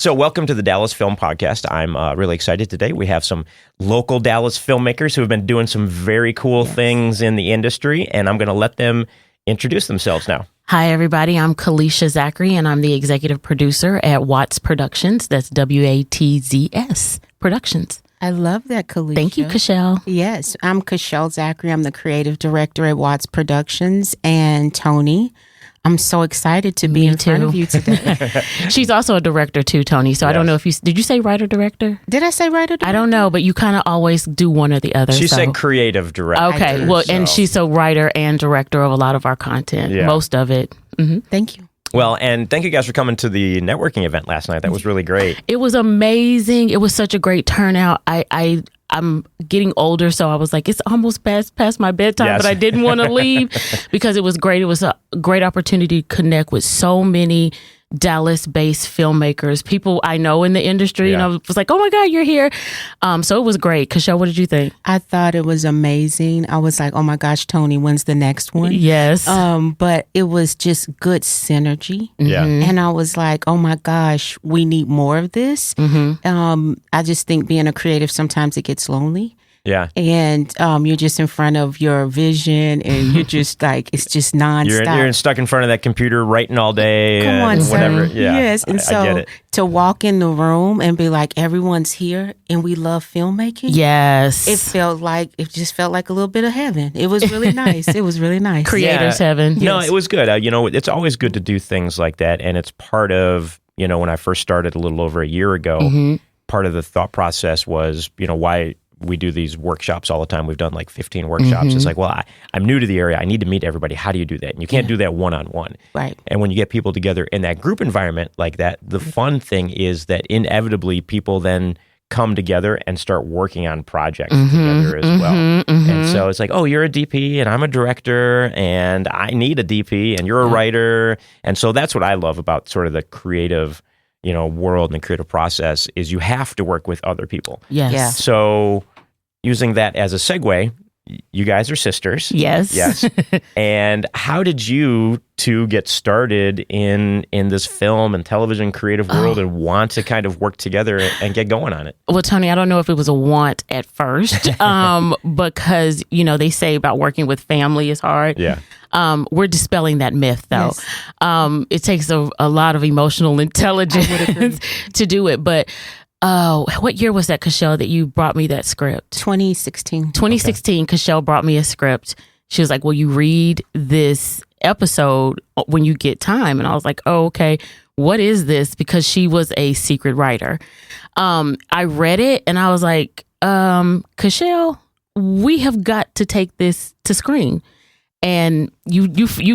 So welcome to the Dallas Film Podcast. I'm really excited today. We have some local Dallas filmmakers who have been doing some very cool things in the industry, and I'm going to let them introduce themselves now. Hi, everybody. I'm Kalisha Zachery, and I'm the executive producer at WATZS Productions. That's WATZS Productions. I love that, Kalisha. Thank you, Kachelle. Yes, I'm Kachelle Zachery. I'm the creative director at WATZS Productions. And Tony, I'm so excited to be in front of you today. She's also a director too, Tony. So I don't know if did you say writer-director? Did I say writer-director? I don't know, but you kind of always do one or the other. She said creative director. Okay, well, and she's a writer and director of a lot of our content, most of it. Mm-hmm. Thank you. Well, and thank you guys for coming to the networking event last night. That was really great. It was amazing. It was such a great turnout. I'm getting older, so I was like, it's almost past my bedtime, but I didn't want to leave because it was great. It was a great opportunity to connect with so many Dallas-based filmmakers, people I know in the industry, and I was like, oh my God, you're here. So it was great. Kachelle, what did you think? I thought it was amazing. I was like, oh my gosh, Tony, when's the next one? Yes. But it was just good synergy. Yeah. And I was like, oh my gosh, we need more of this. I just think being a creative, sometimes it gets lonely. Yeah. And you're just in front of your vision and you're just like, it's just nonstop. You're stuck in front of that computer writing all day. Come on, whatever. sir. Yeah. Yes. And I get it. to walk in the room and be like, everyone's here and we love filmmaking. Yes. It just felt like a little bit of heaven. It was really nice. It was really nice. Creators heaven. No, it was good. It's always good to do things like that. And it's part of, when I first started a little over a year ago, part of the thought process was, why we do these workshops all the time. We've done like 15 workshops. It's like, well, I'm new to the area. I need to meet everybody. How do you do that? And you can't do that one-on-one. Right. And when you get people together in that group environment like that, the fun thing is that inevitably people then come together and start working on projects together as well. And so it's like, oh, you're a DP and I'm a director and I need a DP and you're a writer. And so that's what I love about sort of the creative world and the creative process is you have to work with other people. Yes. Yeah. So using that as a segue, you guys are sisters. Yes. Yes. And how did you two get started in this film and television creative world and want to kind of work together and get going on it? Well, Tony, I don't know if it was a want at first, because, they say about working with family is hard. Yeah. We're dispelling that myth, though. Yes. It takes a lot of emotional intelligence to do it. But what year was that, Kachelle, that you brought me that script? 2016. 2016, okay. Kachelle brought me a script. She was like, will you read this episode when you get time? And I was like, oh, okay. What is this? Because she was a secret writer. I read it and I was like, Kachelle, we have got to take this to screen. And you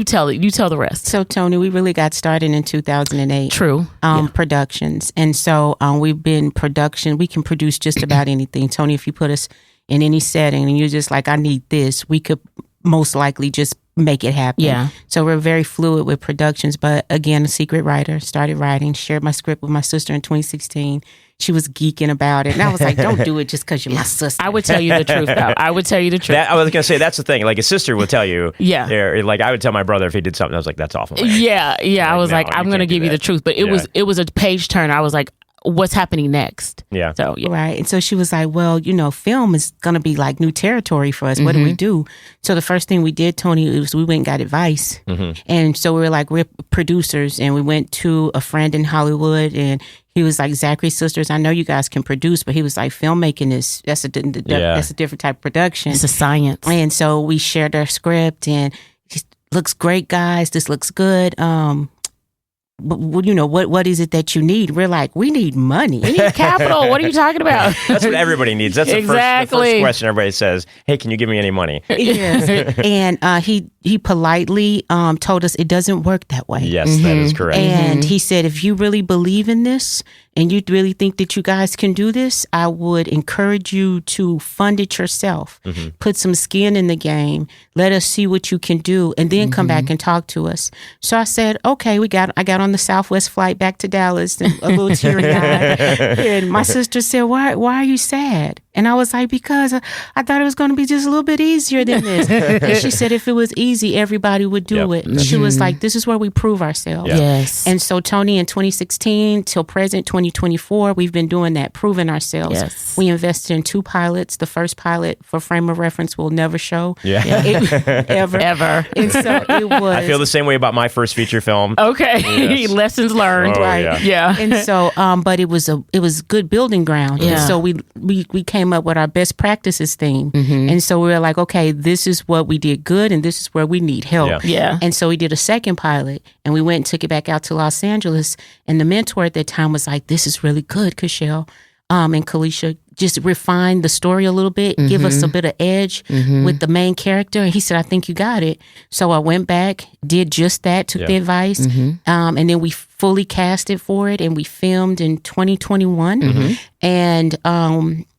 tell the rest. So Tony, we really got started in 2008. True. Productions. And so we've been production. We can produce just about anything. Tony, if you put us in any setting and you're just like, I need this, we could most likely just make it happen. Yeah. So we're very fluid with productions. But again, a secret writer, started writing, shared my script with my sister in 2016. She was geeking about it. And I was like, don't do it just because you're my sister. I would tell you the truth, though. I would tell you the truth. I was going to say, that's the thing. Like, a sister will tell you. Yeah. Like, I would tell my brother if he did something, I was like, that's awful. Yeah. I was like, I'm going to give you the truth. But it was a page turner. I was like, what's happening next? Yeah. So, yeah. Right. And so she was like, well, film is going to be like new territory for us. What do we do? So the first thing we did, Tony, was we went and got advice. And so we were like, we're producers. And we went to a friend in Hollywood and he was like, Zachery sisters, I know you guys can produce, but he was like, filmmaking that's a different type of production. It's a science. And so we shared our script and it looks great, guys. This looks good. What is it that you need? We're like, we need money. We need capital. What are you talking about? That's what everybody needs. That's the first question everybody says. Hey, can you give me any money? Yes. And he politely told us it doesn't work that way. Yes, that is correct. And he said, if you really believe in this and you really think that you guys can do this, I would encourage you to fund it yourself. Put some skin in the game. Let us see what you can do and then come back and talk to us. So I said, okay, I got on the Southwest flight back to Dallas and a little teary-eyed. And my sister said, why are you sad? And I was like, because I thought it was going to be just a little bit easier than this. And she said, if it was easy, everybody would do it. She was like, this is where we prove ourselves. Yes. And so Tony, in 2016 till present 2024, we've been doing that, proving ourselves. Yes. We invested in 2 pilots. The first pilot, for frame of reference, will never show. Ever. And so it was. I feel the same way about my first feature film. Okay. Yes. Lessons learned. Oh, right. yeah. And so, but it was good building ground. Yeah. And so we came up with our best practices theme. And so we were like, okay, this is what we did good, and this is where we need help. Yeah. And so we did a second pilot, and we went and took it back out to Los Angeles. And the mentor at that time was like, this is really good, Kachelle. And Kalisha, just refine the story a little bit, give us a bit of edge with the main character. And he said, I think you got it. So I went back, did just that, took the advice. And then we fully casted for it, and we filmed in 2021 and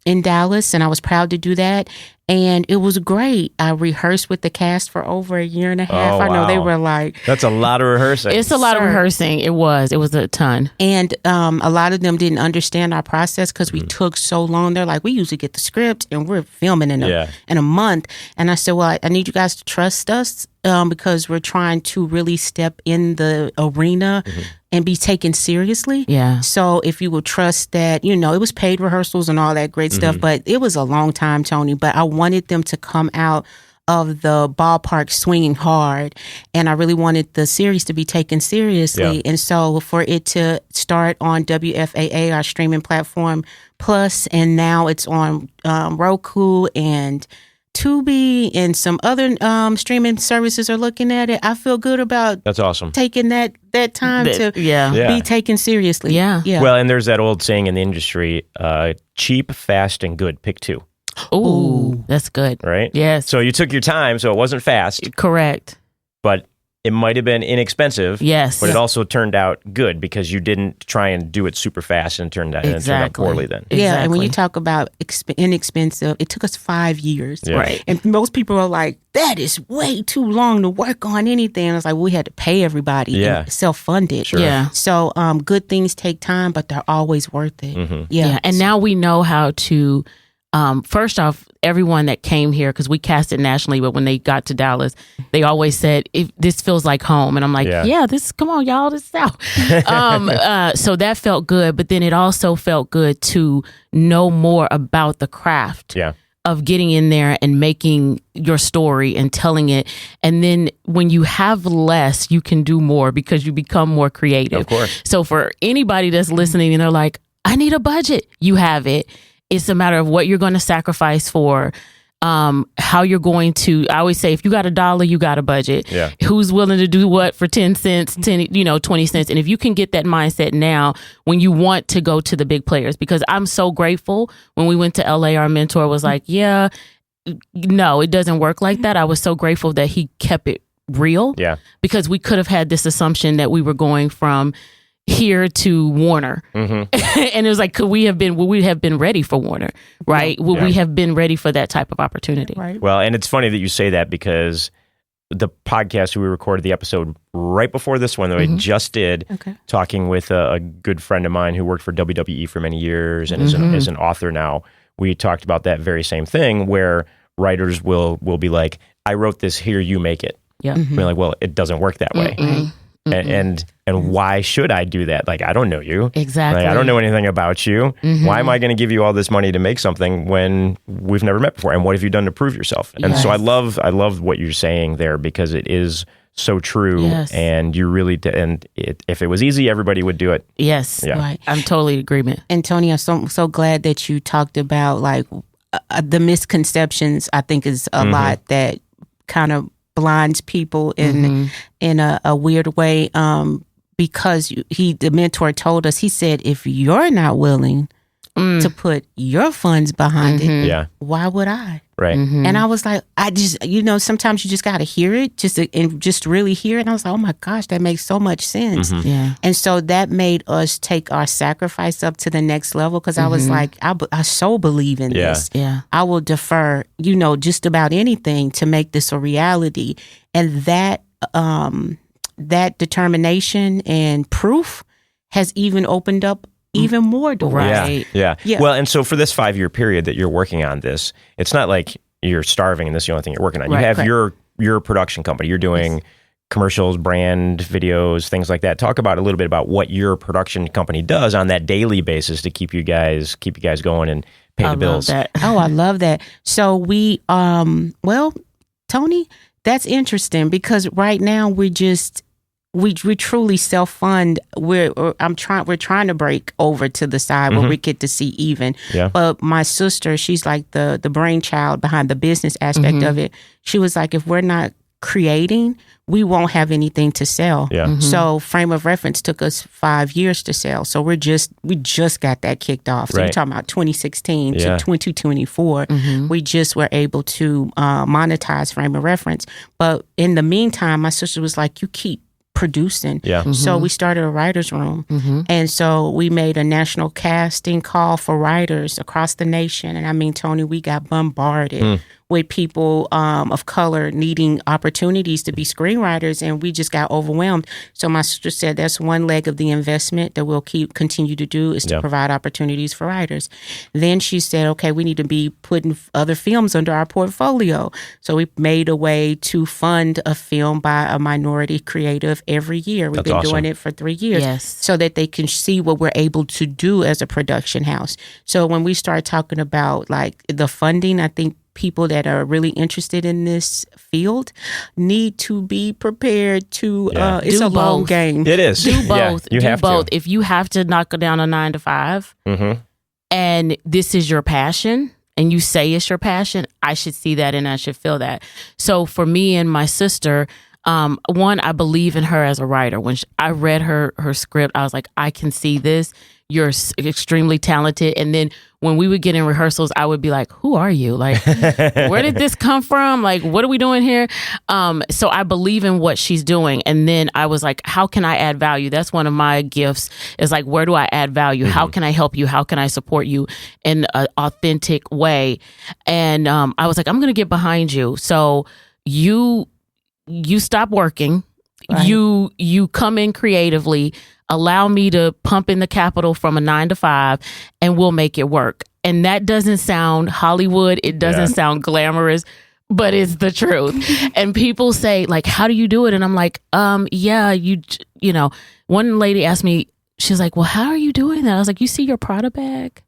in Dallas. And I was proud to do that. And it was great. I rehearsed with the cast for over 1.5 years. I know they were like... That's a lot of rehearsing. It's a lot of rehearsing. It was a ton. And a lot of them didn't understand our process because we took so long. They're like, we usually get the script and we're filming in a month. And I said, well, I need you guys to trust us because we're trying to really step in the arena and be taken seriously. Yeah. So if you will trust that, it was paid rehearsals and all that great stuff, but it was a long time, Tony. But I wanted them to come out of the ballpark swinging hard, and I really wanted the series to be taken seriously. And so for it to start on WFAA, our streaming platform, Plus, and now it's on Roku and Tubi, and some other streaming services are looking at it. I feel good about that's awesome. Taking that time to be taken seriously. Yeah. Well, and there's that old saying in the industry, cheap, fast, and good. Pick 2. Ooh, that's good. Right? Yes. So you took your time, so it wasn't fast. Correct. But it might have been inexpensive. Yes. But it also turned out good because you didn't try and do it super fast and it turned out poorly then. Yeah, and when you talk about inexpensive, it took us 5 years. Yeah. Right. And most people are like, that is way too long to work on anything. And it's like, we had to pay everybody and self-fund it. Sure. Yeah. So good things take time, but they're always worth it. Yeah. And now we know how to... first off, everyone that came here, because we cast it nationally, but when they got to Dallas, they always said, this feels like home. And I'm like, come on, y'all, this is out. So that felt good. But then it also felt good to know more about the craft of getting in there and making your story and telling it. And then when you have less, you can do more because you become more creative. Of course. So for anybody that's listening and they're like, I need a budget, you have it. It's a matter of what you're going to sacrifice for, how you're going to. I always say, if you got $1, you got a budget. Yeah. Who's willing to do what for 10 cents, 20 cents? And if you can get that mindset now, when you want to go to the big players, because I'm so grateful when we went to LA, our mentor was like, no, it doesn't work like that. I was so grateful that he kept it real. Yeah. Because we could have had this assumption that we were going from here to Warner. And it was like, would we have been ready for Warner, right? Would we have been ready for that type of opportunity? Right. Well, and it's funny that you say that because the podcast, we recorded the episode right before this one that I just did, talking with a good friend of mine who worked for WWE for many years and is an author now. We talked about that very same thing where writers will be like, I wrote this, here, you make it. Yeah. We're like, well, it doesn't work that way. And why should I do that? Like, I don't know you. Exactly. Like, I don't know anything about you. Why am I going to give you all this money to make something when we've never met before? And what have you done to prove yourself? And so I love what you're saying there because it is so true. Yes. And you really, if it was easy, everybody would do it. Yes. Yeah. Right. I'm totally in agreement. And Tony, I'm so glad that you talked about like the misconceptions. I think is a lot that kind of blinds people in a weird way. Because the mentor told us, he said, if you're not willing to put your funds behind it, why would I? Right. And I was like, I just, sometimes you just got to hear it just really hear it. And I was like, oh my gosh, that makes so much sense. Yeah. And so that made us take our sacrifice up to the next level. Cause I was like, I so believe in this. Yeah. I will defer, just about anything to make this a reality. And that determination and proof has even opened up even more doors. Right. Yeah. Yeah. Well, and so for this 5-year period that you're working on this, it's not like you're starving and this is the only thing you're working on. You Right, have correct. your production company. You're doing commercials, brand videos, things like that. Talk about a little bit about what your production company does on that daily basis to keep you guys going and pay the bills. Love that. Oh, I love that. So we, well, Tony, that's interesting because right now we truly self-fund. We're trying to break over to the side where we get to see even. Yeah. But my sister, she's like the brainchild behind the business aspect of it. She was like, if we're not creating, we won't have anything to sell. Yeah. So Frame of Reference took us 5 years to sell. So we just got that kicked off. So Right. you're talking about 2016 Yeah. to 2024. We just were able to monetize Frame of Reference. But in the meantime, my sister was like, you keep producing. Yeah. So we started a writer's room. And so we made a national casting call for writers across the nation. And I mean, Tony, we got bombarded with people of color needing opportunities to be screenwriters, and we just got overwhelmed. So my sister said that's one leg of the investment that we'll continue to do is to provide opportunities for writers. Then she said, okay, we need to be putting other films under our portfolio. So we made a way to fund a film by a minority creative every year. We've That's been awesome. doing it for 3 years. Yes. So that they can see what we're able to do as a production house. So when we start talking about like the funding, I think people that are really interested in this field need to be prepared to, it's Do a long both. game. It is. Do both. You Do have both. to. If you have to knock down a 9 to 5 and this is your passion and you say it's your passion, I should see that and I should feel that. So for me and my sister, one, I believe in her as a writer. When I read her script, I was like, I can see this. You're extremely talented. And then when we would get in rehearsals, I would be like, who are you? Like, where did this come from? Like, what are we doing here? So I believe in what she's doing. And then I was like, how can I add value? That's one of my gifts is like, where do I add value? How can I help you? How can I support you in an authentic way? And I was like, I'm going to get behind you. So you stop working. Right. You come in creatively, allow me to pump in the capital from a 9 to 5 and we'll make it work. And that doesn't sound Hollywood. It doesn't sound glamorous, but it's the truth. And people say like, how do you do it? And I'm like, you know, one lady asked me, she's like, well, how are you doing that? I was like, you see your Prada bag?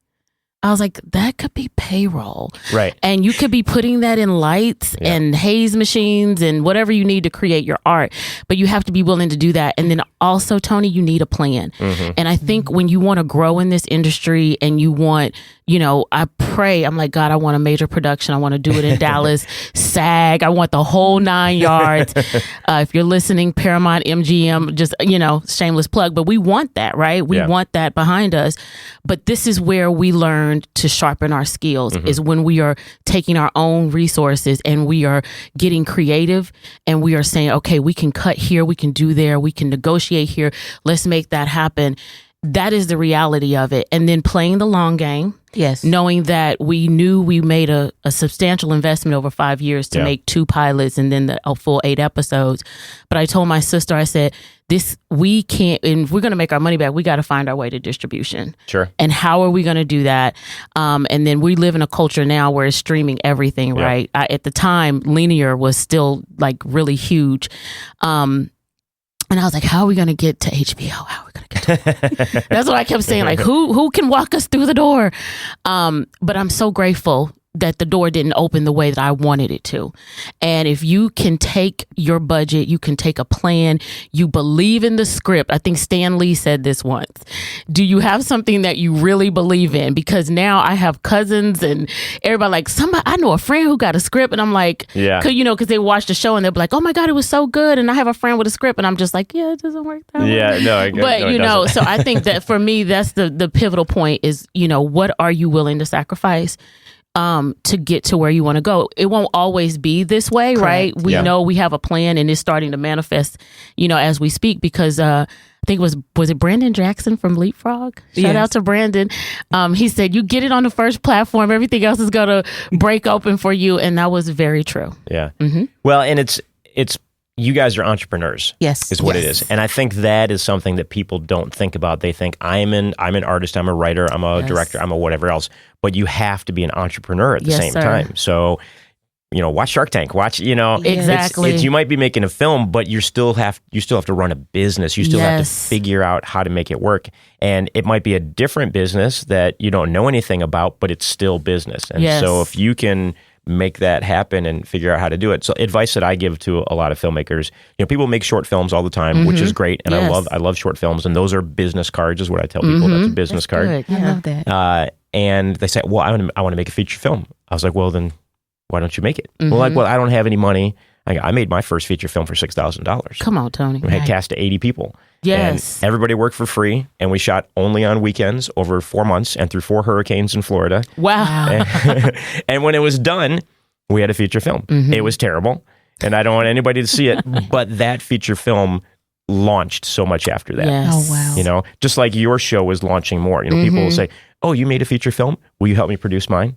I was like, that could be payroll. Right. And you could be putting that in lights and haze machines and whatever you need to create your art. But you have to be willing to do that. And then also, Tony, you need a plan. And I think when you want to grow in this industry and you want, you know, I pray, I'm like, God, I want a major production. I want to do it in Dallas, SAG. I want the whole 9 yards. If you're listening, Paramount, MGM, just, you know, shameless plug. But we want that, right? We want that behind us. But this is where we learned to sharpen our skills is when we are taking our own resources and we are getting creative and we are saying, okay, we can cut here, we can do there, we can negotiate here. Let's make that happen. That is the reality of it. And then playing the long game. Yes. Knowing that we knew we made a substantial investment over 5 years to make 2 pilots and then a full 8 episodes. But I told my sister, I said, we can't, and if we're going to make our money back, we got to find our way to distribution. Sure. And how are we going to do that? And then we live in a culture now where it's streaming everything, right? At the time, linear was still like really huge. And I was like, how are we going to get to HBO? How are we going to get to That's what I kept saying. Like, who can walk us through the door? But I'm so grateful that the door didn't open the way that I wanted it to. And if you can take your budget, you can take a plan, you believe in the script. I think Stan Lee said this once. Do you have something that you really believe in? Because now I have cousins and everybody like, I know a friend who got a script and I'm like, because they watch the show and they'll be like, oh my God, it was so good. And I have a friend with a script and I'm just like, yeah, it doesn't work that way. Yeah, no. But, so I think that for me, that's the pivotal point is, what are you willing to sacrifice? To get to where you want to go. It won't always be this way, right? We know we have a plan and it's starting to manifest, as we speak because I think was it Brandon Jackson from Leapfrog? Shout out to Brandon. He said, you get it on the first platform, everything else is going to break open for you. And that was very true. Yeah. Well, and it's you guys are entrepreneurs. Yes. Is what it is. And I think that is something that people don't think about. They think I'm an artist, I'm a writer, I'm a director, I'm a whatever else. But you have to be an entrepreneur at the same time. So, watch Shark Tank. Watch, Exactly. You might be making a film, but you still have to run a business. You still have to figure out how to make it work. And it might be a different business that you don't know anything about, but it's still business. And so if you can make that happen and figure out how to do it. So advice that I give to a lot of filmmakers, people make short films all the time, which is great. And I love short films. And those are business cards is what I tell people. That's a business card. I love that. And they say, well, I want to make a feature film. I was like, well, then why don't you make it? Well, I don't have any money. I made my first feature film for $6,000. Come on, Tony. We had cast 80 people. Yes. And everybody worked for free, and we shot only on weekends over 4 months and through 4 hurricanes in Florida. Wow. And when it was done, we had a feature film. It was terrible, and I don't want anybody to see it, but that feature film launched so much after that. Yes. Oh, wow. Just like your show was launching more. People will say, oh, you made a feature film? Will you help me produce mine?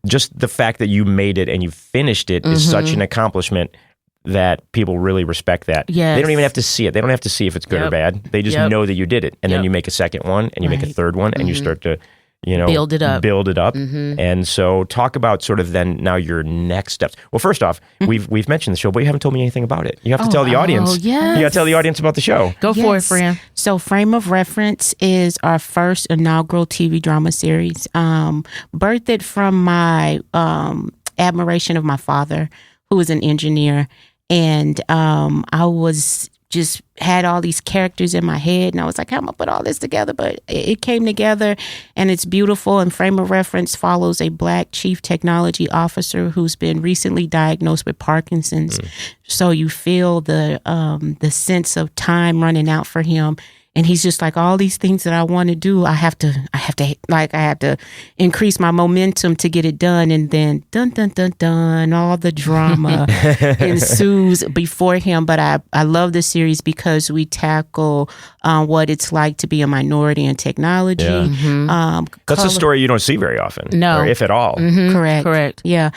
Just the fact that you made it and you finished it is such an accomplishment that people really respect that. Yes. They don't even have to see it. They don't have to see if it's good or bad. They just know that you did it. And then you make a second one and you make a third one and you start to, build it up. And so talk about sort of then now your next steps. Well, first off, we've mentioned the show, but you haven't told me anything about it. You have to tell the audience. Yes. You got to tell the audience about the show. Go for it, Fran. So Frame of Reference is our first inaugural TV drama series, birthed from my admiration of my father, who was an engineer. And I was just had all these characters in my head, and I was like, how am I put all this together? But it came together, and it's beautiful. And Frame of Reference follows a Black chief technology officer who's been recently diagnosed with Parkinson's. So you feel the sense of time running out for him. And he's just like, all these things that I want to do, I have to increase my momentum to get it done. And then dun, dun, dun, dun, all the drama ensues before him. But I love this series because we tackle what it's like to be a minority in technology. That's a story you don't see very often. No. Or if at all. Correct. Yeah.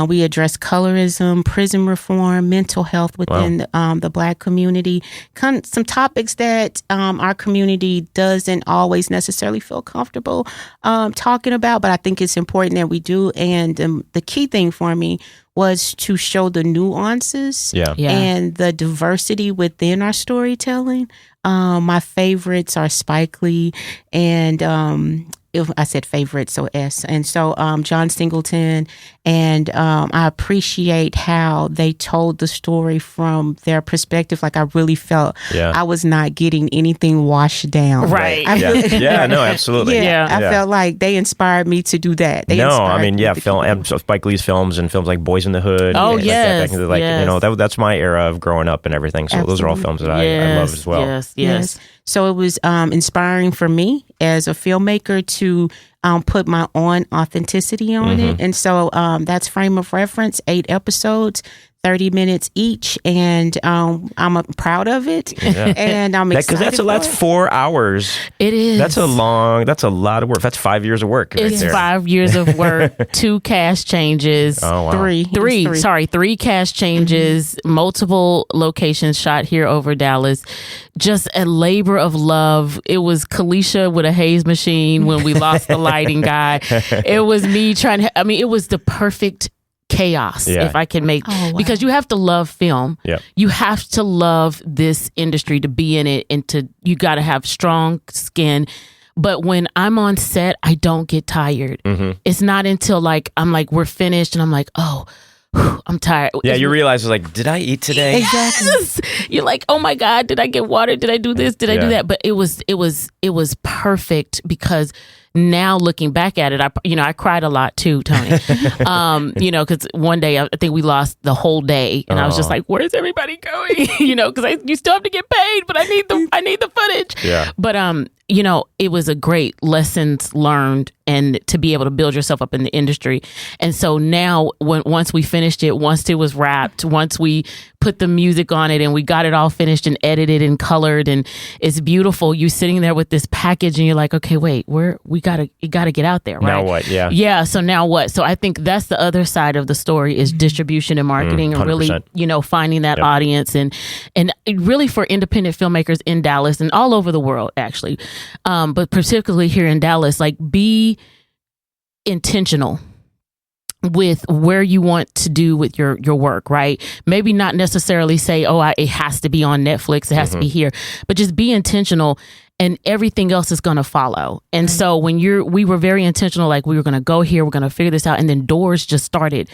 We address colorism, prison reform, mental health within the Black community. Some topics that our community doesn't always necessarily feel comfortable talking about, but I think it's important that we do. And the key thing for me was to show the nuances and the diversity within our storytelling. My favorites are Spike Lee and if I said favorite, so S. And so John Singleton. And I appreciate how they told the story from their perspective. Like, I really felt I was not getting anything washed down. Right. No, absolutely. I felt like they inspired me to do that. Spike Lee's films and films like Boys in the Hood. Oh, yes. That's my era of growing up and everything. So those are all films that I love as well. Yes. So it was inspiring for me as a filmmaker to put my own authenticity on it. And so that's Frame of Reference, 8 episodes, 30 minutes each, and I'm proud of it, and I'm excited. Because that's 4 hours. It is. That's a lot of work. That's 5 years of work. It's 5 years of work, 2 cast changes, wow. three cast changes, multiple locations shot here over Dallas. Just a labor of love. It was Kalisha with a haze machine when we lost the lighting guy. It was me it was the perfect chaos, if I can make, because you have to love film. You have to love this industry to be in it, and you got to have strong skin. But when I'm on set, I don't get tired. It's not until we're finished and I'm like, oh, I'm tired. Yeah, you realize, did I eat today? Exactly. You're like, oh my God, did I get water? Did I do this? Did I do that? But it was perfect, because now looking back at it, I cried a lot too, Tony. Because one day I think we lost the whole day, and I was just like, "Where's everybody going?" Because you still have to get paid, but I need the footage. Yeah. But it was a great lessons learned, and to be able to build yourself up in the industry. And so now, once we finished it, once it was wrapped, once we put the music on it, and we got it all finished and edited and colored, and it's beautiful. You sitting there with this package, and you're like, okay, wait, it gotta get out there, right? Now what? Yeah. Yeah. So now what? So I think that's the other side of the story is distribution and marketing, and really, finding that audience, and really for independent filmmakers in Dallas and all over the world, actually, but particularly here in Dallas, like be intentional with where you want to do with your work, right? Maybe not necessarily say, it has to be on Netflix, it has to be here, but just be intentional, and everything else is going to follow. And so when we were very intentional, like we were going to go here, we're going to figure this out, and then doors just started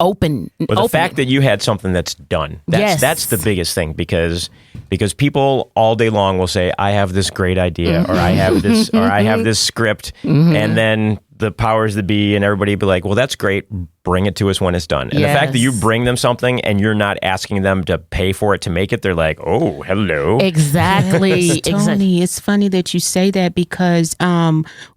opening. The fact that you had something that's done, that's the biggest thing, because people all day long will say, I have this great idea, or I have this, or I have this script, and then the powers that be and everybody be like, well, that's great, bring it to us when it's done. And the fact that you bring them something and you're not asking them to pay for it to make it, they're like, oh, hello. Exactly. Tony, it's funny that you say that, because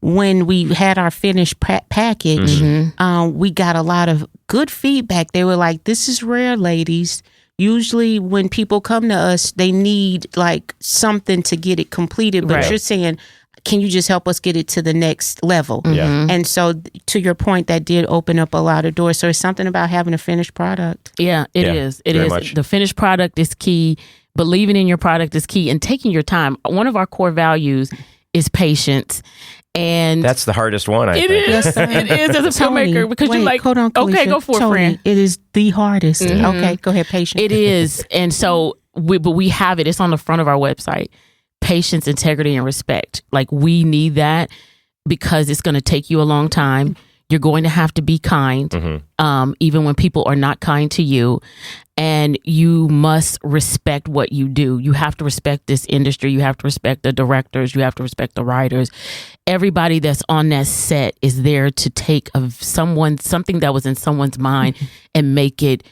when we had our finished package, we got a lot of good feedback. They were like, this is rare, ladies. Usually when people come to us, they need like something to get it completed, but you're saying, can you just help us get it to the next level? Yeah. And so to your point, that did open up a lot of doors. So it's something about having a finished product. Yeah, it is. It very is. much. The finished product is key. Believing in your product is key, and taking your time. One of our core values is patience. And that's the hardest one, I think. It is as a filmmaker, because you're like, hold on, Kalisha. Okay, go for it, friend. It is the hardest. Okay, go ahead, patience. It is. And so, but we have it. It's on the front of our website. Patience, integrity, and respect. Like, we need that, because it's going to take you a long time. You're going to have to be kind, even when people are not kind to you. And you must respect what you do. You have to respect this industry. You have to respect the directors. You have to respect the writers. Everybody that's on that set is there to take something that was in someone's mind and make it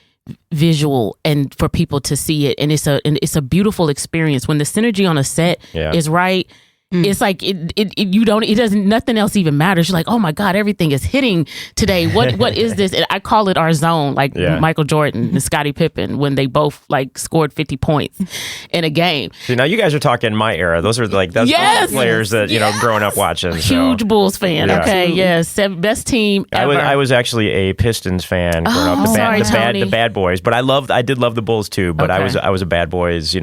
visual, and for people to see it. And it's a beautiful experience when the synergy on a set is right. It's like nothing else even matters. You're like, oh my God, everything is hitting today. What is this? And I call it our zone, like Michael Jordan and Scottie Pippen, when they both like scored 50 points in a game. See, now you guys are talking my era. Those are like that's players that growing up watching. Huge Bulls fan. Yeah. Okay, yes, best team ever. I was actually a Pistons fan growing up. The bad boys, but I did love the Bulls too. But I was a bad boys.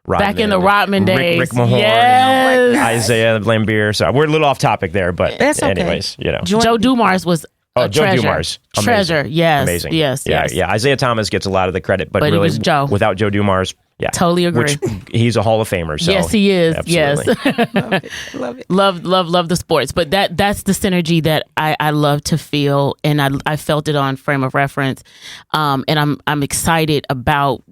Back in the Rodman days. Rick Mahorn, Isaiah Lambeer. So we're a little off topic there, but anyways, Joe Dumars was Joe Dumars. Amazing. Treasure, yes. Amazing. Yes. Yeah. Isaiah Thomas gets a lot of the credit, but really, it was Joe. Without Joe Dumars, totally agree. He's a Hall of Famer. So yes, he is. Absolutely. Yes. Love it. Love the sports. But that's the synergy that I love to feel, and I felt it on Frame of Reference. And I'm excited about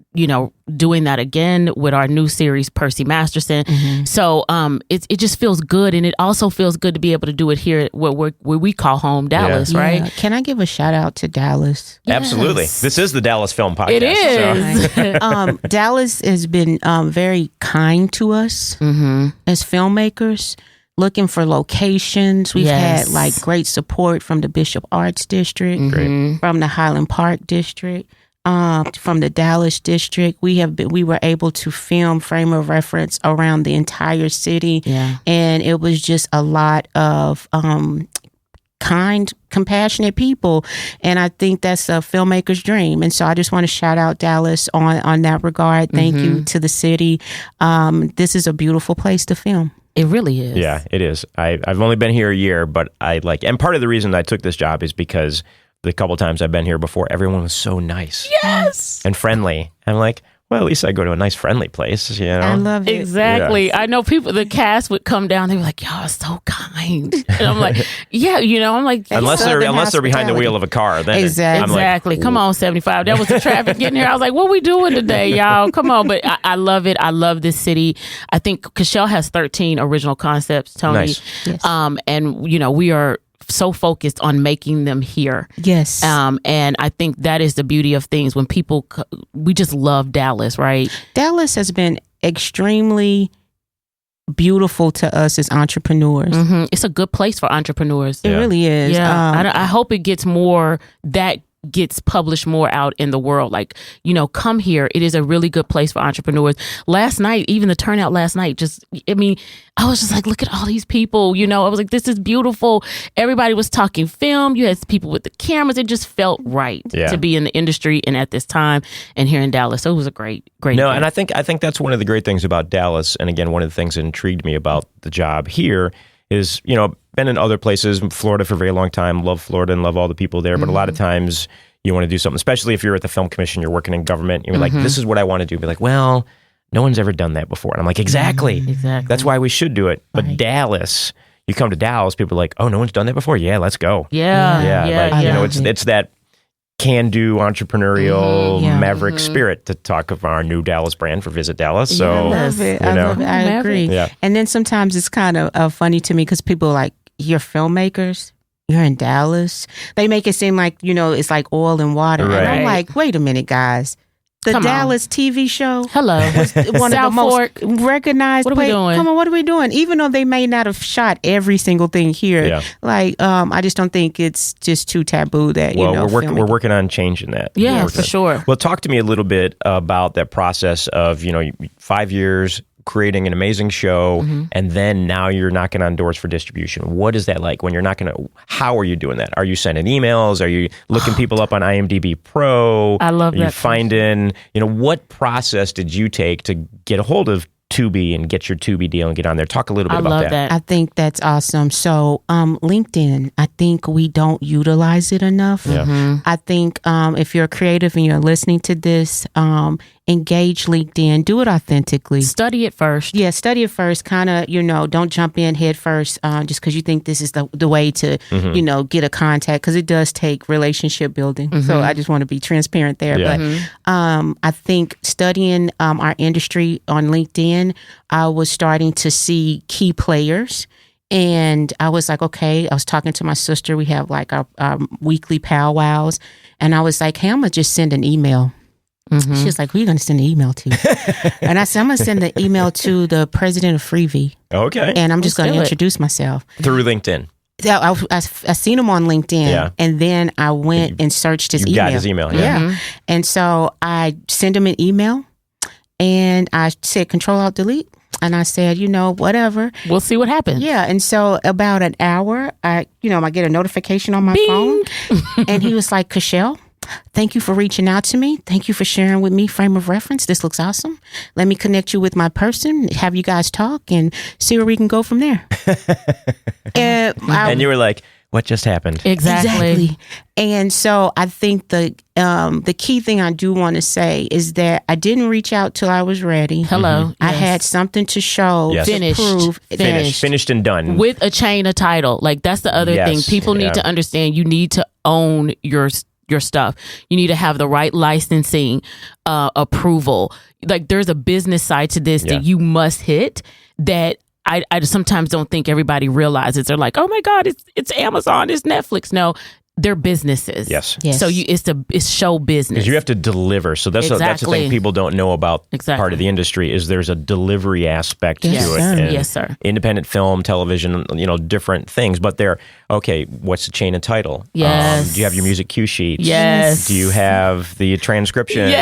doing that again with our new series, Percy Masterson. So it just feels good, and it also feels good to be able to do it here where we call home, Dallas, right? Can I give a shout out to Dallas? Yes. Absolutely. This is the Dallas Film Podcast. It is. So. Dallas has been very kind to us as filmmakers, looking for locations. We've had like great support from the Bishop Arts District, from the Highland Park District. From the Dallas district. We were able to film Frame of Reference around the entire city. And it was just a lot of kind, compassionate people. And I think that's a filmmaker's dream. And so I just want to shout out Dallas on that regard. Thank you to the city. This is a beautiful place to film. It really is. Yeah, it is. I've only been here a year, but and part of the reason I took this job is because the couple times I've been here before, everyone was so nice. Yes. And friendly. I'm like, well, at least I go to a nice friendly place, I love it. Exactly. Yeah. I know the cast would come down, they were like, y'all are so kind. And I'm like, I'm like, unless they're behind the wheel of a car, then exactly. Come on, 75. That was the traffic getting here. I was like, what we doing today, y'all? Come on. But I love it. I love this city. I think Kachelle has 13 original concepts, Tony. Nice. Yes. And we are so focused on making them here. Yes. And I think that is the beauty of things when people, we just love Dallas, right? Dallas has been extremely beautiful to us as entrepreneurs. It's a good place for entrepreneurs. It really is. Yeah. I hope it gets more that gets published more out in the world. Like, come here. It is a really good place for entrepreneurs. Last night, even the turnout last night, I was just like, look at all these people. I was like, this is beautiful. Everybody was talking film. You had people with the cameras. It just felt right to be in the industry and at this time and here in Dallas. So it was a great No, event. and I think that's one of the great things about Dallas. And again, one of the things that intrigued me about the job here is, been in other places, Florida for a very long time, love Florida and love all the people there. But a lot of times you want to do something, especially if you're at the film commission, you're working in government, you're like, this is what I want to do. Be like, well, no one's ever done that before. And I'm like, exactly. That's why we should do it. But Dallas, you come to Dallas, people are like, oh, no one's done that before? Yeah, let's go. It's that can-do entrepreneurial maverick spirit to talk of our new Dallas brand for Visit Dallas. So I love it. I agree. Yeah. And then sometimes it's kind of funny to me because people are like, you're filmmakers, you're in Dallas. They make it seem like, it's like oil and water. Right. And I'm like, wait a minute, guys. The Dallas TV show. Hello. Was one of the most recognized. What are we doing? Come on, what are we doing? Even though they may not have shot every single thing here, I just don't think it's just too taboo that we're working on changing that. Yeah, for sure. Well, talk to me a little bit about that process of 5 years creating an amazing show, and then now you're knocking on doors for distribution. What is that like when you're knocking? How are you doing that? Are you sending emails? Are you looking people up on IMDb Pro? I love that. Are you finding, what process did you take to get a hold of Tubi and get your Tubi deal and get on there? Talk a little bit about that. I think that's awesome. So LinkedIn, I think we don't utilize it enough. I think if you're creative and you're listening to this, engage LinkedIn, do it authentically. Study it first. Yeah, study it first. Kind of, don't jump in head first just because you think this is the way to, get a contact, because it does take relationship building. So I just want to be transparent there. Yeah. But I think studying our industry on LinkedIn, I was starting to see key players. And I was like, okay, I was talking to my sister. We have like our weekly powwows. And I was like, hey, I'm going to just send an email. She was like, who are you going to send an email to? And I said, I'm going to send an email to the president of Freevee. Okay. And I'm just going to introduce myself. Through LinkedIn. I seen him on LinkedIn, and then I went and searched his email. You got his email, yeah. And so I sent him an email, and I said, Control-Alt-Delete. And I said, whatever. We'll see what happens. Yeah. And so about an hour, I get a notification on my phone. And he was like, Kachelle, thank you for reaching out to me. Thank you for sharing with me frame of reference. This looks awesome. Let me connect you with my person, have you guys talk, and see where we can go from there. And you were like, what just happened? Exactly. And so I think the key thing I do want to say is that I didn't reach out till I was ready. Hello. I had something to show, Finished. prove. Finished and done. With a chain of title. Like, that's the other thing. People need to understand you need to own your stuff. You need to have the right licensing approval. Like, there's a business side to this that you must hit that I sometimes don't think everybody realizes. They're like, oh my God, it's Amazon, it's Netflix. No, they're businesses. Yes. So it's show business. Because you have to deliver. So that's the thing people don't know about part of the industry is there's a delivery aspect to it. And yes, sir. Independent film, television, different things. But they're, okay, what's the chain of title? Yes. Do you have your music cue sheets? Yes. Do you have the transcription of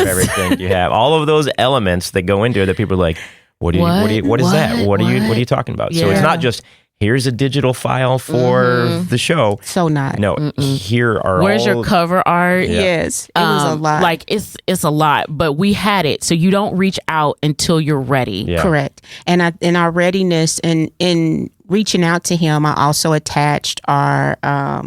everything? Do you have all of those elements that go into it that people are like, what is that? What are you talking about? So it's not just, here's a digital file for the show. So not. No, here are Where's your cover art? Yeah. Yes. It was a lot. Like, it's a lot, but we had it. So you don't reach out until you're ready. Yeah. Correct. And in our readiness and in reaching out to him, I also attached our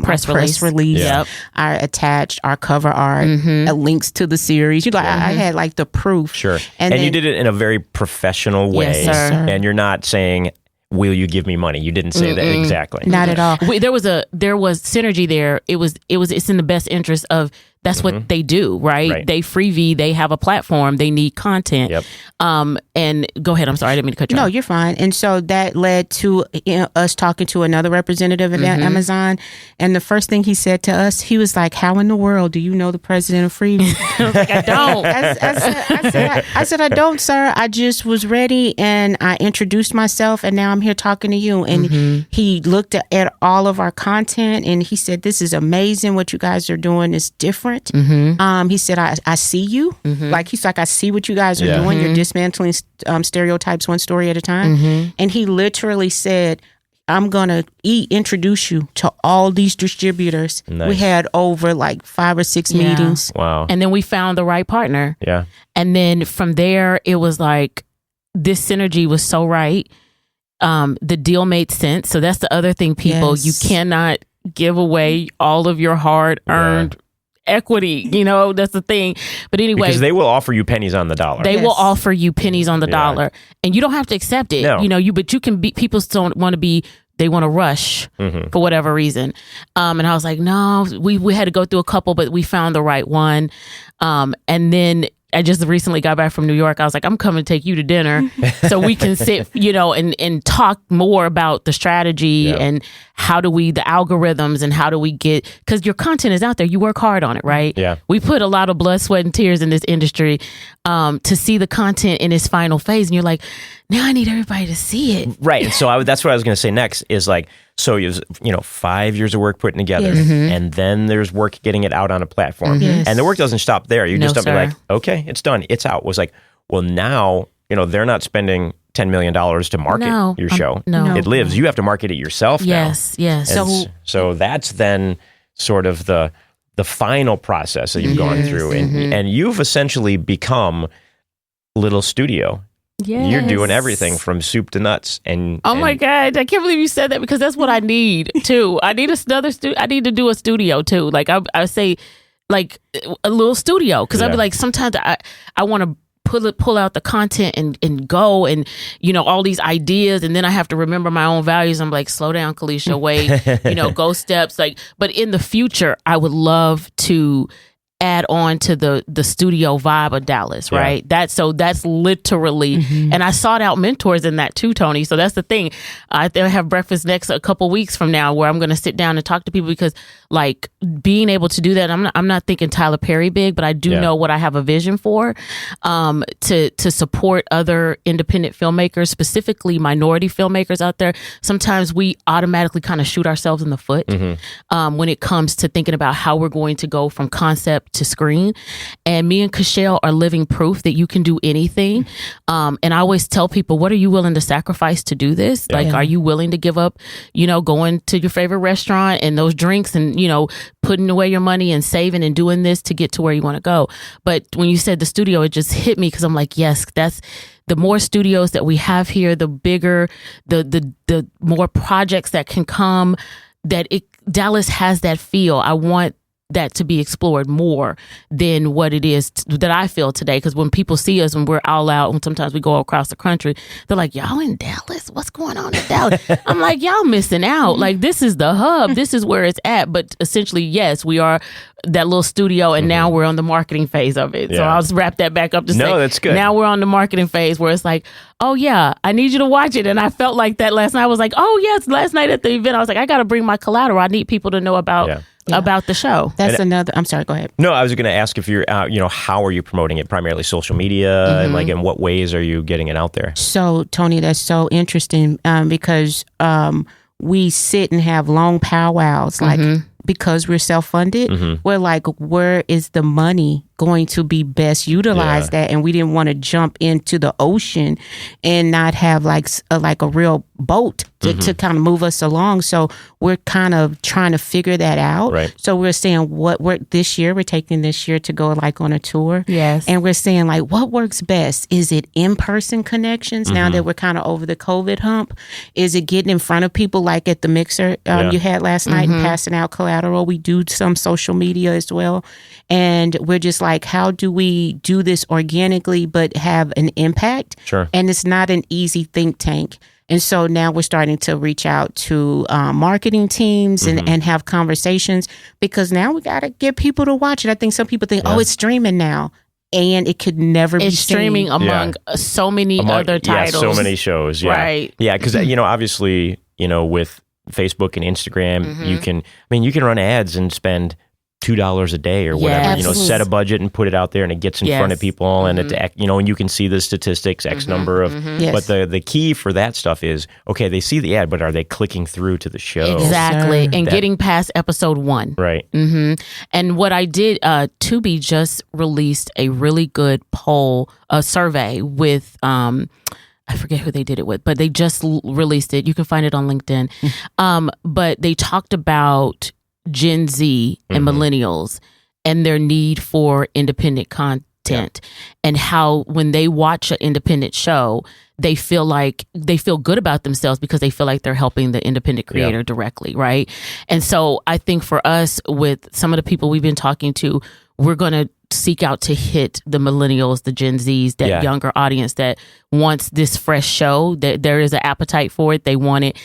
press release. Yep. I attached our cover art, links to the series. I had like the proof. Sure. And you did it in a very professional way. Yes, sir. And you're not saying, will you give me money? You didn't say that exactly. Not at all. There was synergy there. It's in the best interest of That's what they do, right? They freebie, they have a platform, they need content. Yep. And go ahead, I'm sorry, I didn't mean to cut you off. No, you're fine. And so that led to us talking to another representative at Amazon. And the first thing he said to us, he was like, how in the world do you know the president of freebie? I was like, I don't. I said, I don't, sir. I just was ready and I introduced myself and now I'm here talking to you. And he looked at all of our content and he said, this is amazing. What you guys are doing is different. He said, I see you. Like, he's like, I see what you guys are doing. You're dismantling stereotypes one story at a time. And he literally said, I'm going to introduce you to all these distributors. Nice. We had over like 5 or 6 meetings. Wow. And then we found the right partner. Yeah. And then from there, it was like, this synergy was so right. The deal made sense. So that's the other thing, people. You cannot give away all of your hard-earned equity. You know, that's the thing. But anyway, because they will offer you pennies on the dollar. They will offer you pennies on the dollar, and you don't have to accept it. No. You know, but you can be. People don't want to be. They want to rush for whatever reason. And I was like, no, we had to go through a couple, but we found the right one. And then I just recently got back from New York. I was like, I'm coming to take you to dinner so we can sit, you know, and talk more about the strategy and how do we, the algorithms and how do we get, because your content is out there. You work hard on it, right? Yeah. We put a lot of blood, sweat, and tears in this industry to see the content in its final phase. And you're like, now I need everybody to see it. Right. And so that's what I was going to say next is like, so you know, 5 years of work putting together and then there's work getting it out on a platform. And the work doesn't stop there. You just don't be like, okay, it's done. It's out. It was like, well, now, you know, they're not spending $10 million to market your show. It lives. You have to market it yourself now. Yes. So that's then sort of the final process that you've gone through. And you've essentially become Little Studio. Yes. You're doing everything from soup to nuts. And my God, I can't believe you said that because that's what I need too. I need another studio. I need to do a studio too. Like I say, like a little studio because I'd be like, sometimes I want to pull out the content and go and, you know, all these ideas. And then I have to remember my own values. I'm like, slow down, Kalisha, wait, you know, go steps. Like, but in the future, I would love to add on to the studio vibe of Dallas, right? That's literally, and I sought out mentors in that too, Tony. So that's the thing. I have breakfast next a couple weeks from now where I'm going to sit down and talk to people because like being able to do that, I'm not thinking Tyler Perry big, but I do know what I have a vision for, to support other independent filmmakers, specifically minority filmmakers out there. Sometimes we automatically kind of shoot ourselves in the foot when it comes to thinking about how we're going to go from concept to screen. And me and Kachelle are living proof that you can do anything. And I always tell people, what are you willing to sacrifice to do this? Like, are you willing to give up, you know, going to your favorite restaurant and those drinks and, you know, putting away your money and saving and doing this to get to where you want to go? But when you said the studio, it just hit me because I'm like, yes, that's the more studios that we have here, the bigger, the more projects that can come, that Dallas has that feel. I want that to be explored more than what it is that I feel today. Because when people see us when we're all out, and sometimes we go across the country, they're like, y'all in Dallas? What's going on in Dallas? I'm like, y'all missing out. Like, this is the hub. This is where it's at. But essentially, yes, we are that little studio, and now we're on the marketing phase of it. So I'll just wrap that back up to say, that's good. Now we're on the marketing phase where it's like, oh yeah, I need you to watch it. And I felt like that last night. I was like, oh yes, last night at the event, I was like, I got to bring my collateral. I need people to know about the show. That's another. I'm sorry. Go ahead. No, I was going to ask if you're, you know, how are you promoting it? Primarily social media, and like in what ways are you getting it out there? So, Tony, that's so interesting because we sit and have long powwows, like because we're self-funded. We're like, where is the money going to be best utilized at? And we didn't want to jump into the ocean and not have like a real boat to kind of move us along. So we're kind of trying to figure that out. Right. So we're saying what worked this year. We're taking this year to go like on a tour. Yes. And we're saying like, what works best? Is it in-person connections now that we're kind of over the COVID hump? Is it getting in front of people like at the mixer you had last night and passing out collateral? We do some social media as well. And we're just like, how do we do this organically but have an impact? Sure. And it's not an easy think tank. And so now we're starting to reach out to marketing teams and have conversations, because now we got to get people to watch it. I think some people think, oh, it's streaming now. And it could never be streaming among so many other titles. Yeah, so many shows. Yeah. Right. Yeah, because, obviously, with Facebook and Instagram, you can run ads and spend $2 a day or whatever, set a budget and put it out there, and it gets in front of people, and it, and you can see the statistics, X number of, but the key for that stuff is, okay, they see the ad, but are they clicking through to the show? Exactly. And getting past episode 1. Right. And what I did, Tubi just released a really good a survey with, I forget who they did it with, but they just released it. You can find it on LinkedIn. But they talked about Gen Z and millennials and their need for independent content, and how when they watch an independent show, they feel good about themselves because they feel like they're helping the independent creator directly, right? And so I think for us, with some of the people we've been talking to, we're going to seek out to hit the millennials, the Gen Zs, that younger audience that wants this fresh show, that there is an appetite for it. They want it.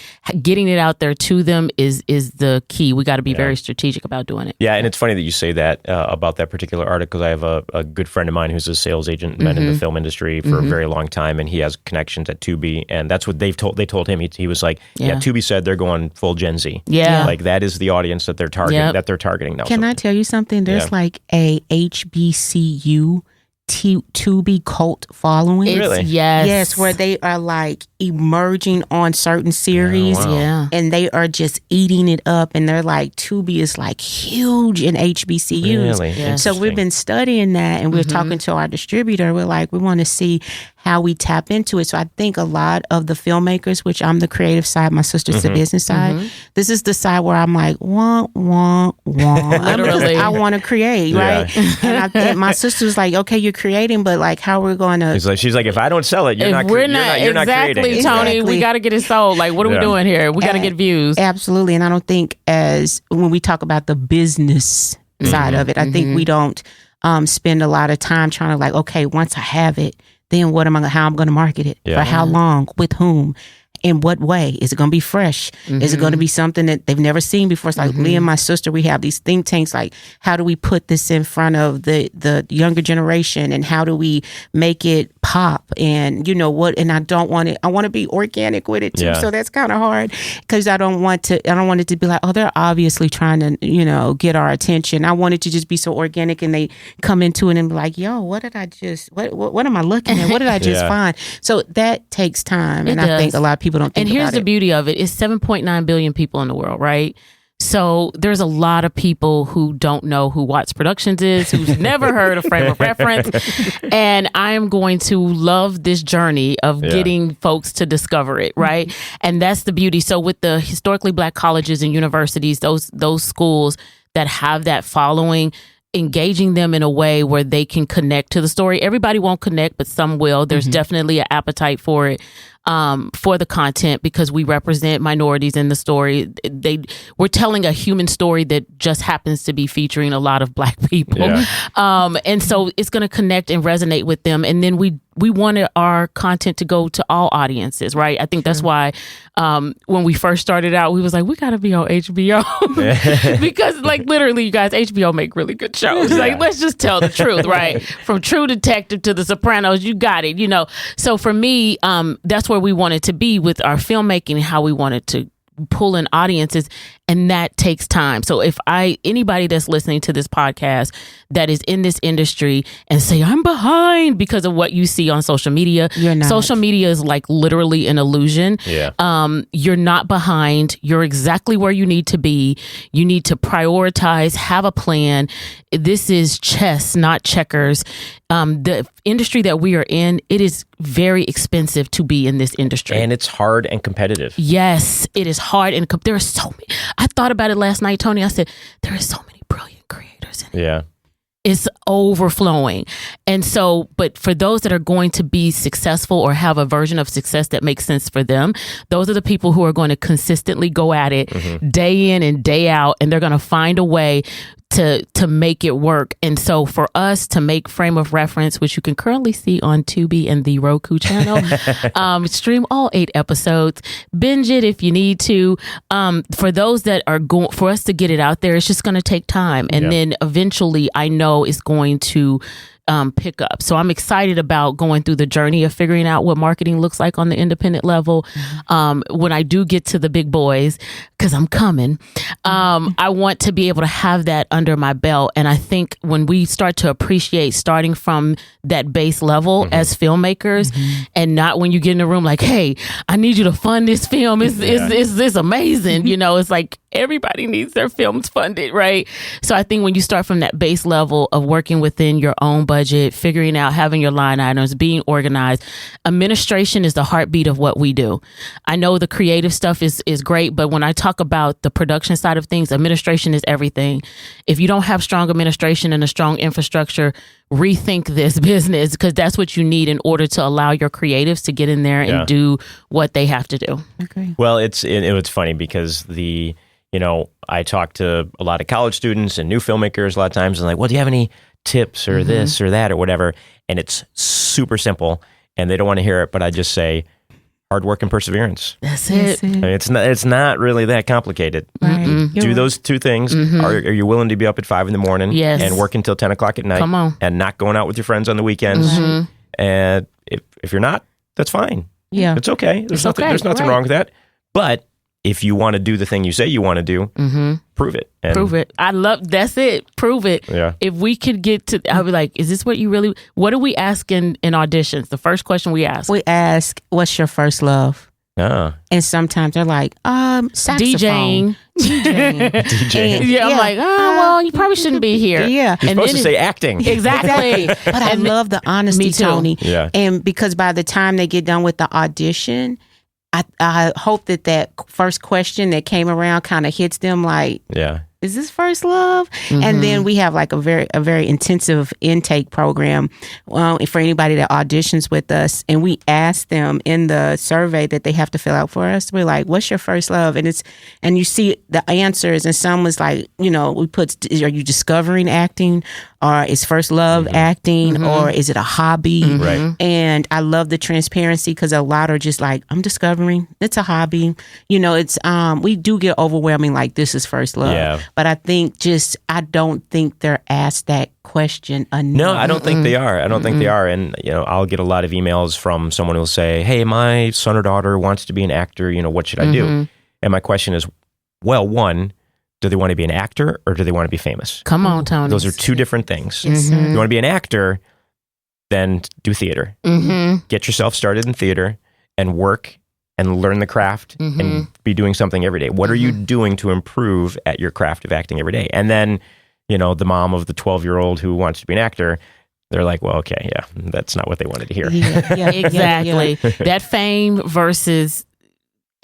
Getting it out there to them is the key. We got to be very strategic about doing it. Yeah, and it's funny that you say that about that particular article, because I have a good friend of mine who's a sales agent, been in the film industry for a very long time, and he has connections at Tubi, and that's what they told him. He was like, Tubi said they're going full Gen Z. Yeah. Like that is the audience that they're targeting now. Can I tell you something? There's like a HBCU Tubi cult following. Really? Yes, where they are like emerging on certain series, and they are just eating it up, and they're like, Tubi is like huge in HBCUs. Really? So we've been studying that, and we're talking to our distributor. We're like, we want to see how we tap into it. So I think a lot of the filmmakers, which I'm the creative side, my sister's the business side, this is the side where I'm like, wah, wah, wah. Literally. I want to create, right? And my sister was like, okay, you're creating, but like, how we're going to... She's like, if I don't sell it, you're not creating. Tony, exactly. We got to get it sold. Like, what are we doing here? We got to get views. Absolutely. And I don't think when we talk about the business side of it, I think we don't spend a lot of time trying to like, okay, once I have it, then how I'm going to market it, for how long, with whom, in what way? Is it going to be fresh? Is it going to be something that they've never seen before? It's like me and my sister, we have these think tanks, like, how do we put this in front of the younger generation, and how do we make it pop? And and I don't want it, I want to be organic with it too. So that's kind of hard, because I don't want it to be like, oh, they're obviously trying to, get our attention. I want it to just be so organic, and they come into it and be like, yo, what am I looking at? What did I just find? So that takes time. I think a lot of people don't think about it. And here's the beauty of it. It's 7.9 billion people in the world, right? So there's a lot of people who don't know who WATZS Productions is, who's never heard of Frame of Reference. And I am going to love this journey of getting folks to discover it, right? And that's the beauty. So with the historically Black colleges and universities, those schools that have that following, engaging them in a way where they can connect to the story. Everybody won't connect, but some will. There's definitely an appetite for it. For the content, because we represent minorities in the story. We're telling a human story that just happens to be featuring a lot of Black people. And so it's going to connect and resonate with them. And then we wanted our content to go to all audiences, right? I think that's why when we first started out, we was like, we got to be on HBO. Because like literally, you guys, HBO make really good shows. Like, let's just tell the truth, right? From True Detective to The Sopranos, you got it, So for me, that's where we wanted to be with our filmmaking and how we wanted to pull in audiences, and that takes time. So if anybody that's listening to this podcast that is in this industry and say, I'm behind because of what you see on social media, you're not. Social media is like literally an illusion. You're not behind. You're exactly where you need to be. You need to prioritize, have a plan. This is chess, not checkers. The industry that we are in, it is very expensive to be in this industry. And it's hard and competitive. Yes, it is hard. And there are so many. I thought about it last night, Tony. I said, there are so many brilliant creators in it. It's overflowing. And so, but for those that are going to be successful or have a version of success that makes sense for them, those are the people who are going to consistently go at it day in and day out. And they're going to find a way to make it work. And so for us to make Frame of Reference, which you can currently see on Tubi and the Roku channel, stream all 8 episodes, binge it if you need to. For those that are going, for us to get it out there, it's just going to take time. And then eventually I know it's going to pick up. So I'm excited about going through the journey of figuring out what marketing looks like on the independent level. When I do get to the big boys, because I'm coming, I want to be able to have that under my belt. And I think when we start to appreciate starting from that base level as filmmakers, and not when you get in the room like, hey, I need you to fund this film. It's amazing. You know, it's like everybody needs their films funded, right? So I think when you start from that base level of working within your own budget, figuring out, having your line items, being organized, administration is the heartbeat of what we do. I know the creative stuff is great, but when I talk about the production side of things, administration is everything. If you don't have strong administration and a strong infrastructure, rethink this business, because that's what you need in order to allow your creatives to get in there and do what they have to do. Okay. Well, it's funny because I talk to a lot of college students and new filmmakers a lot of times, and like, well, do you have any tips or this or that or whatever? And it's super simple, and they don't want to hear it, but I just say hard work and perseverance. That's it. I mean, it's not really that complicated. Right. Do those 2 things. Are you willing to be up at 5 in the morning and work until 10 o'clock at night? Come on. And not going out with your friends on the weekends? And if you're not, that's fine. Yeah. It's okay. There's nothing wrong with that. But if you want to do the thing you say you want to do, prove it. Prove it. That's it. Prove it. Yeah. If we could get to, I'll be like, is this what you really, what do we ask in auditions? The first question we ask. We ask, what's your first love? Ah. And sometimes they're like, saxophone. DJing. Yeah, I'm like, well, you probably shouldn't be here. Yeah. You're supposed to say acting. Exactly. But I love the honesty, Me too. Tony. Yeah. And because by the time they get done with the audition, I hope that first question that came around kind of hits them like, is this first love? And then we have like a very intensive intake program for anybody that auditions with us. And we ask them in the survey that they have to fill out for us. We're like, what's your first love? And you see the answers. And some was like, we put, are you discovering acting? Or is first love acting? Or is it a hobby? Right. And I love the transparency because a lot are just like, I'm discovering. It's a hobby. It's we do get overwhelming like this is first love. Yeah. But I think I don't think they're asked that question enough. No, I don't think they are. I don't think they are. And, I'll get a lot of emails from someone who'll say, hey, my son or daughter wants to be an actor. What should I do? And my question is, well, one, do they want to be an actor or do they want to be famous? Come on, Tony. Those are 2 different things. Yes, sir. If you want to be an actor, then do theater. Get yourself started in theater and work and learn the craft and be doing something every day. What are you doing to improve at your craft of acting every day? And then, the mom of the 12-year-old who wants to be an actor, they're like, well, okay, yeah, that's not what they wanted to hear. Yeah, Exactly. That fame versus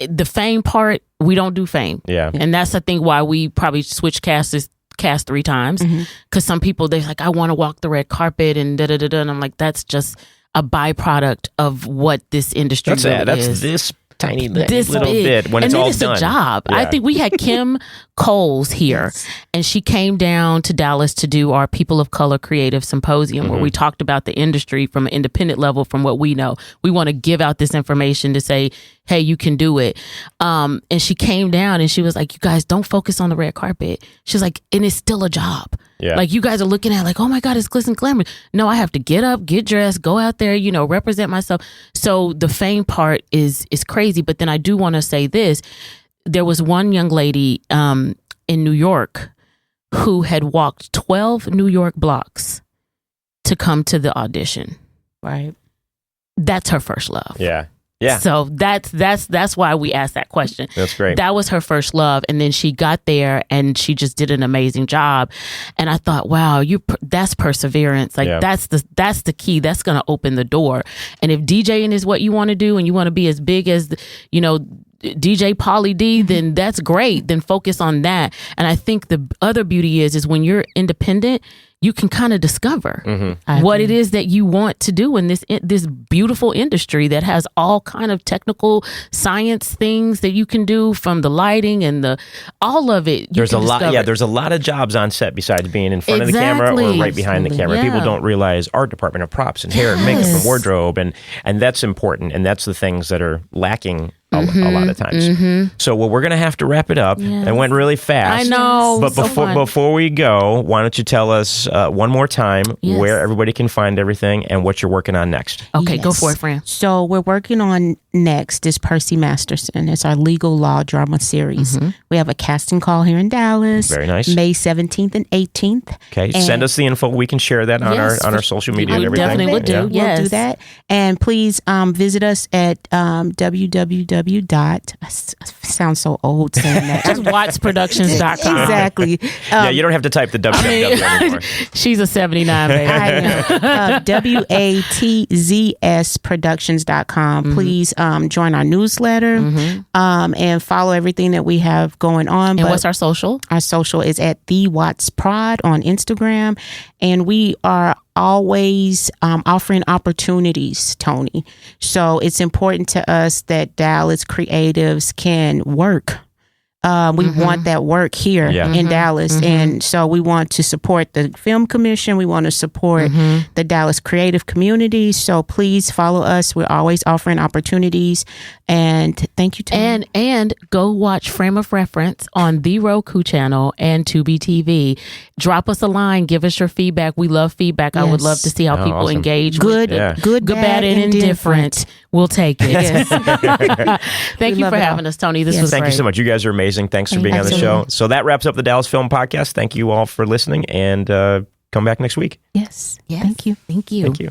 the fame part, we don't do fame. Yeah. And that's, I think, why we probably switched cast 3 times. Because some people, they're like, I want to walk the red carpet and da-da-da-da. And I'm like, that's just a byproduct of what this industry is. That's this tiny this little big. bit when and it's then all it's done. a job. Yeah. I think we had Kim Coles here, and she came down to Dallas to do our People of Color Creative Symposium, where we talked about the industry from an independent level, from what we know. We want to give out this information to say, hey, you can do it. And she came down and she was like, you guys don't focus on the red carpet. She's like, and it's still a job. Yeah. Like, you guys are looking at like, oh my God, it's glitz and glamour. No, I have to get up, get dressed, go out there, represent myself. So the fame part is crazy. But then I do want to say this. There was one young lady in New York who had walked 12 New York blocks to come to the audition. Right. That's her first love. Yeah. Yeah. So that's why we asked that question. That's great. That was her first love, and then she got there and she just did an amazing job. And I thought, wow, that's perseverance. Like that's the key. That's going to open the door. And if DJing is what you want to do and you want to be as big as DJ Pauly D, then that's great. Then focus on that. And I think the other beauty is when you're independent, you can kind of discover what it is that you want to do in this beautiful industry that has all kind of technical science things that you can do, from the lighting and all of it. There's a lot. Yeah, there's a lot of jobs on set besides being in front of the camera or right behind the camera. Yeah. People don't realize art department of props and hair and makeup and wardrobe, and that's important, and that's the things that are lacking a lot of times. So we're going to have to wrap it up. It went really fast. I know. But before we go, why don't you tell us one more time where everybody can find everything and what you're working on next? Okay, go for it, Fran. So we're working on next is Percy Masterson. It's our legal law drama series. We have a casting call here in Dallas. Very nice. May 17th and 18th. Okay, send us the info. We can share that on our social media and everything. Definitely would do. We'll do that. And please visit us at www. Sounds so old saying that. Just WATZProductions.com. Exactly. Yeah, you don't have to type the www anymore. She's a 79, baby. I know. WATZProductions.com. Please join our newsletter and follow everything that we have going on. And what's our social? Our social is at the WATZS Prod on Instagram. And we are always offering opportunities, Tony. So it's important to us that Dallas creatives can work. We want that work here in Dallas. And so we want to support the Film Commission. We want to support the Dallas creative community. So please follow us. We're always offering opportunities. And thank you, Tony. And go watch Frame of Reference on the Roku channel and Tubi TV. Drop us a line. Give us your feedback. We love feedback. I would love to see how people engage. Good, bad, and indifferent. We'll take it. Thank you for having us, Tony. This was great. Thank you so much. You guys are amazing. Thanks for being on the show. So that wraps up the Dallas Film Podcast. Thank you all for listening, and come back next week. Yes. Thank you. Thank you. Thank you.